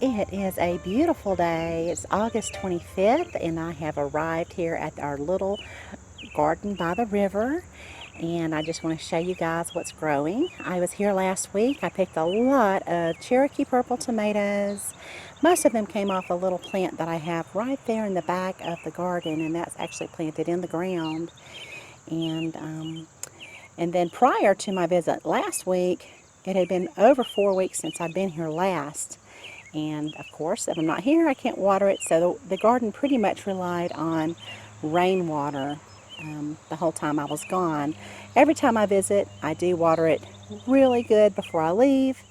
It is a beautiful day. It's August 25th, and I have arrived here at our little garden by the river. And I just want to show you guys what's growing. I was here last week. I picked a lot of Cherokee purple tomatoes. Most of them came off a little plant that I have right there in the back of the garden, and that's actually planted in the ground. And then prior to my visit last week, it had been over 4 weeks since I'd been here last. And of course, if I'm not here, I can't water it. So the garden pretty much relied on rainwater the whole time I was gone. Every time I visit, I do water it really good before I leave.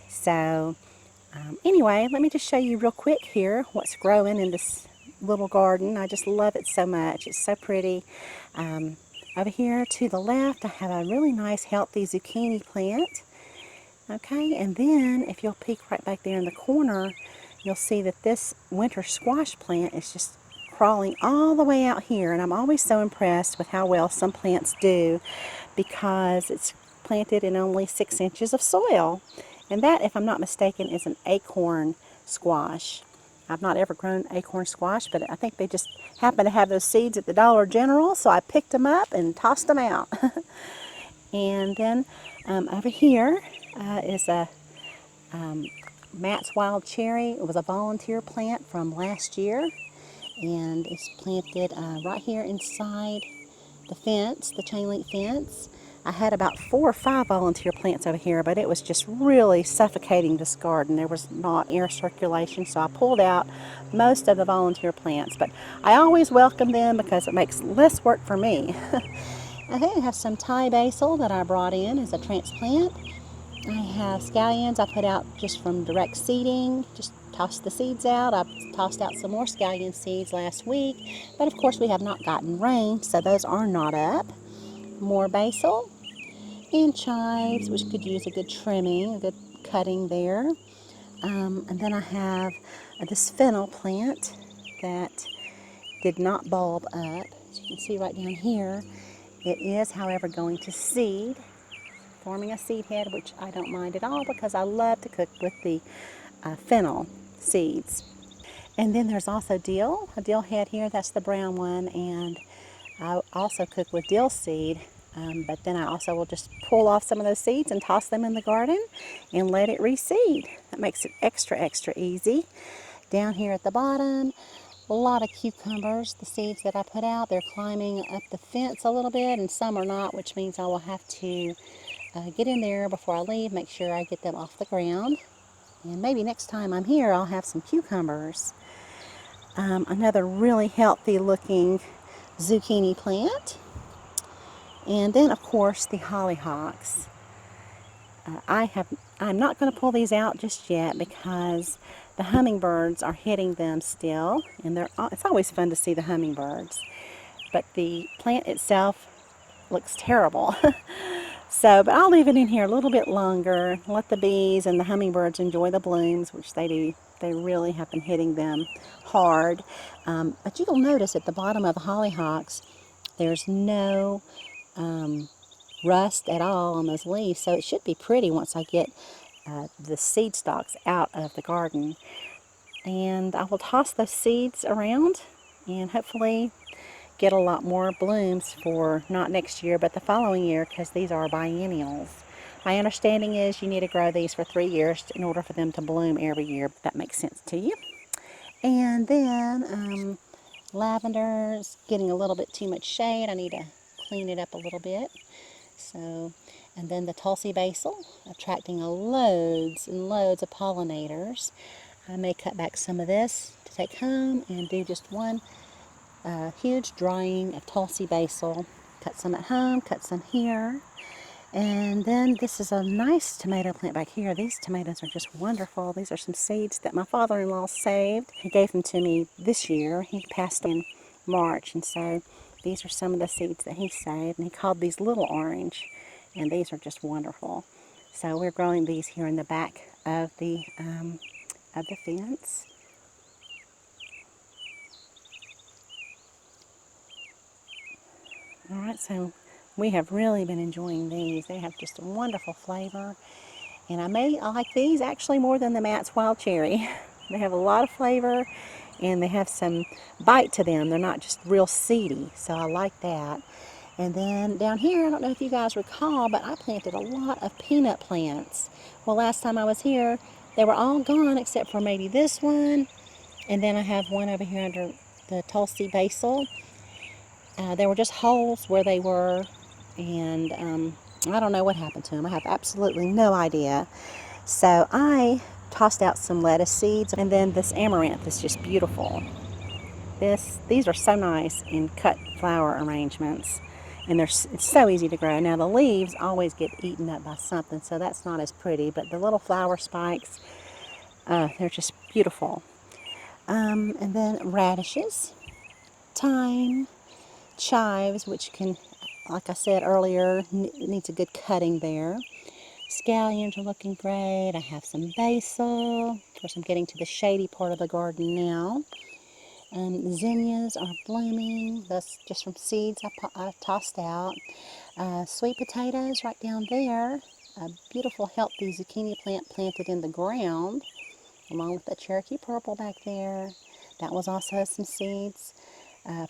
So anyway, let me just show you real quick here what's growing in this little garden. I just love it so much. It's so pretty. Over here to the left, I have a really nice, healthy zucchini plant. Okay, and then if you'll peek right back there in the corner, you'll see that this winter squash plant is just crawling all the way out here. And I'm always so impressed with how well some plants do because it's planted in only 6 inches of soil. And that, if I'm not mistaken, is an acorn squash. I've not ever grown acorn squash, but I think they just happen to have those seeds at the Dollar General, so I picked them up and tossed them out. And then over here is a Matt's Wild Cherry. It was a volunteer plant from last year, and it's planted right here inside the fence, the chain link fence. I had about 4 or 5 volunteer plants over here, but it was just really suffocating this garden. There was not air circulation, so I pulled out most of the volunteer plants, but I always welcome them because it makes less work for me. I think I have some Thai basil that I brought in as a transplant. I have scallions I put out just from direct seeding, just tossed the seeds out. I tossed out some more scallion seeds last week, but of course we have not gotten rain, so those are not up. More basil and chives, which could use a good trimming, a good cutting there. And then I have this fennel plant that did not bulb up. As you can see right down here, it is, however, going to seed, forming a seed head, which I don't mind at all because I love to cook with the fennel seeds. And then there's also dill, a dill head here, that's the brown one, and I also cook with dill seed, but then I also will just pull off some of those seeds and toss them in the garden and let it reseed. That makes it extra easy. Down here at the bottom, a lot of cucumbers, the seeds that I put out, they're climbing up the fence a little bit, and some are not, which means I will have to get in there before I leave, make sure I get them off the ground. And maybe next time I'm here, I'll have some cucumbers. Another really healthy looking zucchini plant. And then, of course, the hollyhocks. I'm not going to pull these out just yet because the hummingbirds are hitting them still, and it's always fun to see the hummingbirds. But the plant itself looks terrible. But I'll leave it in here a little bit longer, let the bees and the hummingbirds enjoy the blooms, which they do. They really have been hitting them hard. But you'll notice at the bottom of the hollyhocks, there's no rust at all on those leaves, so it should be pretty once I get the seed stalks out of the garden. And I will toss those seeds around and hopefully get a lot more blooms for not next year but the following year, because these are biennials. My understanding is you need to grow these for 3 years in order for them to bloom every year, if that makes sense to you. And then lavender's getting a little bit too much shade. I need to clean it up a little bit. And then the Tulsi basil, attracting loads and loads of pollinators. I may cut back some of this to take home and do just one huge drying of Tulsi basil. Cut some at home, cut some here. And then this is a nice tomato plant back here. These tomatoes are just wonderful. These are some seeds that my father-in-law saved. He gave them to me this year. He passed in March, and so these are some of the seeds that he saved, and he called these Little Orange, and these are just wonderful. So we're growing these here in the back of the fence. All right, so we have really been enjoying these. They have just a wonderful flavor, and I like these actually more than the Matt's Wild Cherry. They have a lot of flavor, and they have some bite to them. They're not just real seedy, so I like that. And then down here, I don't know if you guys recall, but I planted a lot of peanut plants. Well, last time I was here, they were all gone except for maybe this one. And then I have one over here under the Tulsi basil. There were just holes where they were, and I don't know what happened to them. I have absolutely no idea. So I tossed out some lettuce seeds, and then this amaranth is just beautiful. These are so nice in cut flower arrangements, and it's so easy to grow. Now the leaves always get eaten up by something, so that's not as pretty, but the little flower spikes, they're just beautiful. And then radishes, thyme, chives, which can, like I said earlier, needs a good cutting there. Scallions are looking great. I have some basil. Of course, I'm getting to the shady part of the garden now. Zinnias are blooming. That's just from seeds I tossed out. Sweet potatoes right down there. A beautiful, healthy zucchini plant planted in the ground, along with the Cherokee purple back there. That was also some seeds.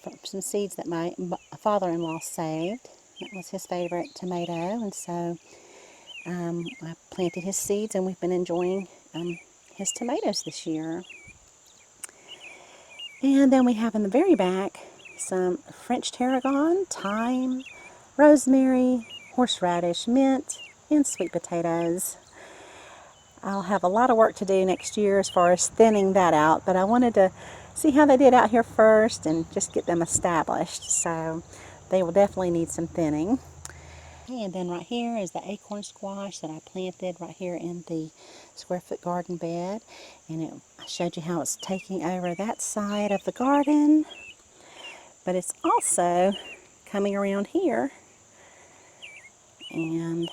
From some seeds that my father-in-law saved. That was his favorite tomato, and so I planted his seeds, and we've been enjoying his tomatoes this year. And then we have in the very back some French tarragon, thyme, rosemary, horseradish, mint, and sweet potatoes. I'll have a lot of work to do next year as far as thinning that out, but I wanted to see how they did out here first and just get them established. So they will definitely need some thinning. And then right here is the acorn squash that I planted right here in the square foot garden bed. And I showed you how it's taking over that side of the garden. But it's also coming around here. And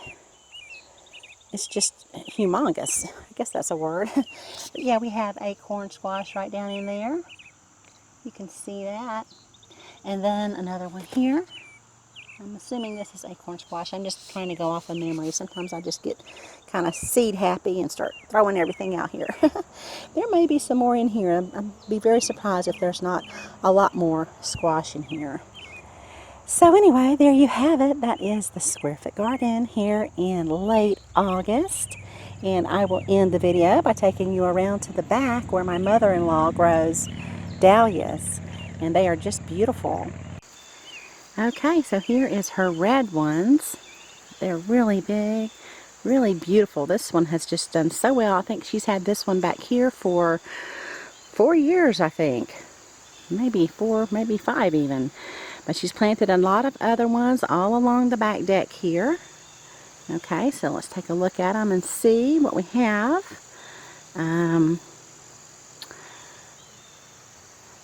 it's just humongous. I guess that's a word. But yeah, we have acorn squash right down in there. You can see that. And then another one here. I'm assuming this is acorn squash. I'm just trying to go off of memory. Sometimes I just get kind of seed happy and start throwing everything out here. There may be some more in here. I'd be very surprised if there's not a lot more squash in here. So anyway, there you have it. That is the square foot garden here in late August. And I will end the video by taking you around to the back where my mother-in-law grows dahlias. And they are just beautiful. Okay, so here is her red ones. They're really big, really beautiful. This one has just done so well. I think she's had this one back here for 4 years, I think. Maybe 4, maybe 5 even. But she's planted a lot of other ones all along the back deck here. Okay, so let's take a look at them and see what we have.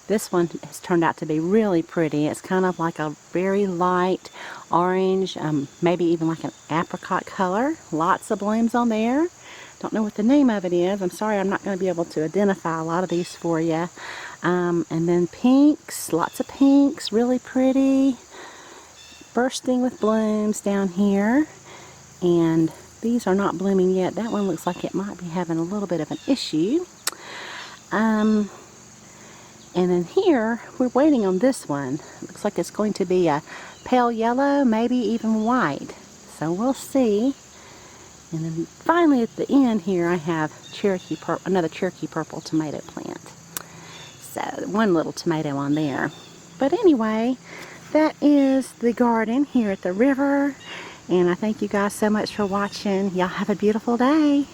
This one has turned out to be really pretty. It's kind of like a very light orange, maybe even like an apricot color. Lots of blooms on there. Don't know what the name of it is. I'm sorry, I'm not going to be able to identify a lot of these for you. And then pinks, lots of pinks, really pretty. Bursting with blooms down here. And these are not blooming yet. That one looks like it might be having a little bit of an issue. And then here, we're waiting on this one. Looks like it's going to be a pale yellow, maybe even white. So we'll see. And then finally at the end here, I have another Cherokee purple tomato plant. So one little tomato on there. But anyway, that is the garden here at the river. And I thank you guys so much for watching. Y'all have a beautiful day.